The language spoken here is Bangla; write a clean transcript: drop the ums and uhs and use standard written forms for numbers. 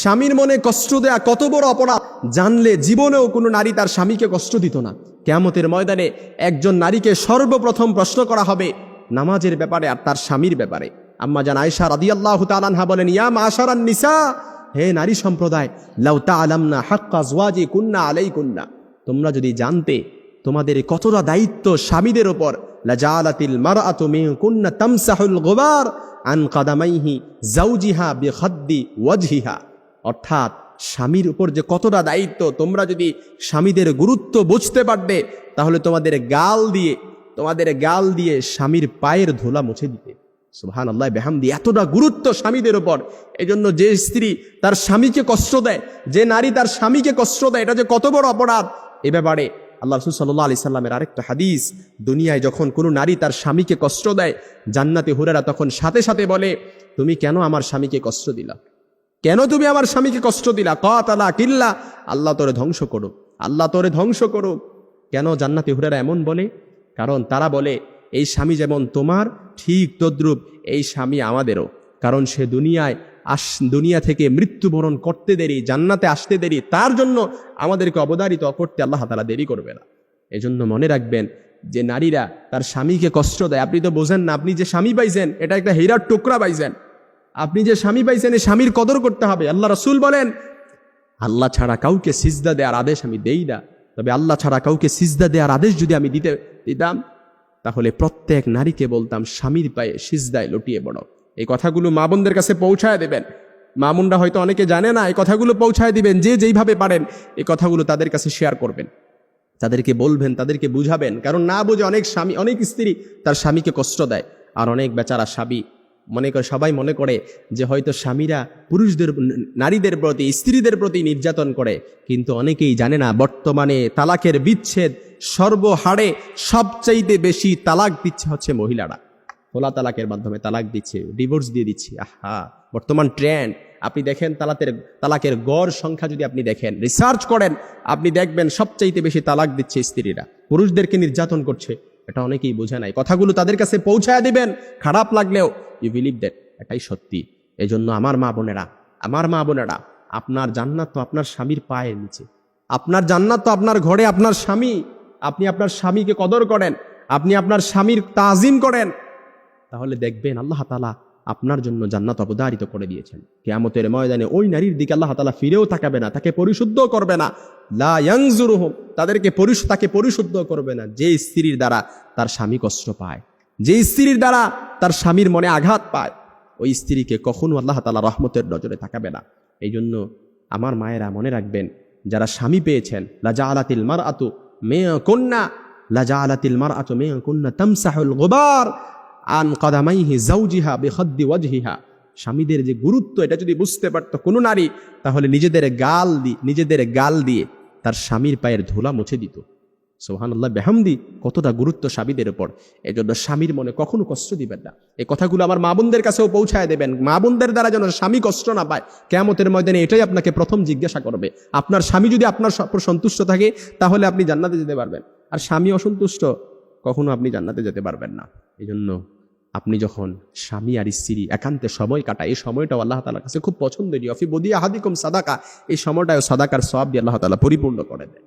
স্বামীর মনে কষ্ট দেয়া কত বড় অপরাধ জানলে জীবনেও কোনো নারী তার স্বামীকে কষ্ট দিত না। কিয়ামতের ময়দানে একজন নারীকে সর্বপ্রথম প্রশ্ন করা হবে নামাজের ব্যাপারে আর তার স্বামীর ব্যাপারে। আম্মা জান আয়েশা রাদিয়াল্লাহু তাআলা আনহা বলেন, ইয়া মাশারান নিসা, হে নারী সম্প্রদায়, লাউ তাআলামনা হাক্কা আজওয়াজি কুন্না আলাইকুন্না, তোমরা যদি জানতে তোমাদের কতটা দায়িত্ব স্বামীদের উপর, লাজালাতিল মারআতু মিনকুন্না তামসাহুল গুবার আন কাদামাইহি যাওজিহা বিখাদ্দি ওয়াজহিহা, অর্থাৎ স্বামীর উপর যে কতটা দায়িত্ব তোমরা যদি স্বামীদের গুরুত্ব বুঝতে পারবে তাহলে তোমাদের গাল দিয়ে স্বামীর পায়ের ধুলা মুছে দিতে। সুবহানাল্লাহ বিহামদি, এতটা গুরুত্ব স্বামীদের উপর। এজন্য যে স্ত্রী তার স্বামীকে কষ্ট দেয়, যে নারী তার স্বামীকে কষ্ট দেয়, এটা যে কত বড় অপরাধ, এ ব্যাপারে আল্লাহ রাসূল সাল্লাল্লাহু আলাইহি সাল্লামের আরেকটা হাদিস, দুনিয়ায় যখন কোনো নারী তার স্বামীকে কষ্ট দেয়, জান্নাতে হুরেরা তখন সাথে সাথে বলে, তুমি কেন আমার স্বামীকে কষ্ট দিলা, কেন তুমি আমার স্বামীকে কষ্ট দিলা, কাতালা কিল্লা, আল্লাহ তোরে ধ্বংস করুক, আল্লাহ তোরে ধ্বংস করুক। কেন জান্নাতে হুরেরা এমন বলে? কারণ তারা বলে এই স্বামী যেমন তোমার ঠিক তদ্রূপ এই স্বামী আমাদেরও, কারণ সে দুনিয়া থেকে মৃত্যুবরণ করতে দেরি, জান্নাতে আসতে দেরি, তার জন্য আমাদেরকে অবধারিত করতে আল্লাহ তাআলা দেরি করবে না। এজন্য মনে রাখবেন যে নারীরা তার স্বামীকে কষ্ট দেয়, আপনি তো বোঝেন না, আপনি যে স্বামী পাইছেন এটা একটা হীরার টুকরা পাইছেন, আপনি যে স্বামী পাইছেন এই স্বামীর কদর করতে হবে। আল্লাহ রাসূল বলেন, আল্লাহ ছাড়া কাউকে সিজদা দেওয়ার আদেশ আমি দেই না, তবে আল্লাহ ছাড়া কাউকে সিজদা দেওয়ার আদেশ যদি আমি দিতাম তাহলে প্রত্যেক নারীকে বলতাম স্বামীর পায়ে সিজদায় লুটিয়ে পড়ো। এই কথাগুলো মা বোনদের কাছে পৌঁছায় দেবেন। মা বোনরা হয়তো অনেকে জানে না, এই কথাগুলো পৌঁছায় দিবেন, যে যেইভাবে পারেন এই কথাগুলো তাদের কাছে শেয়ার করবেন, তাদেরকে বলবেন, তাদেরকে বুঝাবেন। কারণ না বুঝে অনেক স্ত্রী তার স্বামীকে কষ্ট দেয়, আর অনেক বেচারা স্বামী সবাই মনে করে যে হয়তো স্বামীরা নারীদের প্রতি, স্ত্রীদের প্রতি নির্যাতন করে, কিন্তু অনেকেই জানে না বর্তমানে তালাকের বিচ্ছেদ সর্বহারে সবচাইতে বেশি তালাক দিচ্ছে হচ্ছে মহিলারা। খোলা তালাকের মাধ্যমে তালাক দিচ্ছে, ডিভোর্স দিয়ে দিচ্ছে। আহা, বর্তমান ট্রেন্ড। আপনি দেখেন তালাকের গড় সংখ্যা যদি আপনি দেখেন, রিসার্চ করেন, আপনি দেখবেন সবচাইতে বেশি তালাক দিচ্ছে স্ত্রীরা, পুরুষদেরকে নির্যাতন করছে। এটা অনেকেই বোঝে নাই। কথাগুলো তাদের কাছে পৌঁছায় দিবেন, খারাপ লাগলেও ইউ বিলিভ দ্যাট এটাই সত্যি। এজন্য আমার মা বোনেরা, আপনার জান্নাত তো আপনার স্বামীর পায়ের নিচে, আপনার জান্নাত তো আপনার ঘরে আপনার স্বামী। আপনি আপনার স্বামীকে কদর করেন, আপনি আপনার স্বামীর তাজিম করেন, তাহলে দেখবেন আল্লাহ তাআলা আপনার জন্য জান্নাত অবধারিত করে দিয়েছেন। কিয়ামতের ময়দানে ওই নারীর দিকে আল্লাহ তাআলা ফিরেও তাকাবে না, তাকে পরিশুদ্ধ করবে না। লা ইয়ানজুরুহুম, তাকে পরিশুদ্ধ করবে না যে স্ত্রীর দ্বারা তার স্বামী কষ্ট পায়, যে স্ত্রীর দ্বারা তার স্বামীর মনে আঘাত পায়, ওই স্ত্রীকে কখনো আল্লাহ তাআলা রহমতের নজরে তাকাবে না। এই জন্য আমার মায়েরা মনে রাখবেন, যারা স্বামী পেয়েছেন, লাজালাতিল মারআতু মিনকুন্না তামসাহুল গুবার আন কাদামাইহি যাওজিহা বিখাদ্দি ওয়াজহিহা, স্বামীদের যে গুরুত্ব এটা যদি বুঝতে পারত কোনো নারী, তাহলে নিজেদের গাল দিয়ে তার স্বামীর পায়ের ধুলা মুছে দিত। সুবহানাল্লাহ বিহামদি, কতটা গুরুত্ব স্বামীদের উপর। এজন্য স্বামীর মনে কখনো কষ্ট দিবেন না। এই কথাগুলো আমার মা বোনদের কাছেও পৌঁছায় দেবেন, মা বোনদের দ্বারা যেন স্বামী কষ্ট না পায়। কিয়ামতের ময়দানে এটাই আপনাকে প্রথম জিজ্ঞাসা করবে। আপনার স্বামী যদি আপনার উপর সন্তুষ্ট থাকে তাহলে আপনি জান্নাতে যেতে পারবেন, আর স্বামী অসন্তুষ্ট কখনো আপনি জান্নাতে যেতে পারবেন না। এই জন্য আপনি যখন স্বামী আর স্ত্রী একান্তে সময় কাটায়, এই সময়টাও আল্লাহ তাআলার কাছে খুব পছন্দনীয়। ফি বুদি আহাদিকুম সাদাকা, এই সময়টাও সাদাকার সওয়াব দিয়ে আল্লাহ তাআলা পরিপূর্ণ করে দেয়।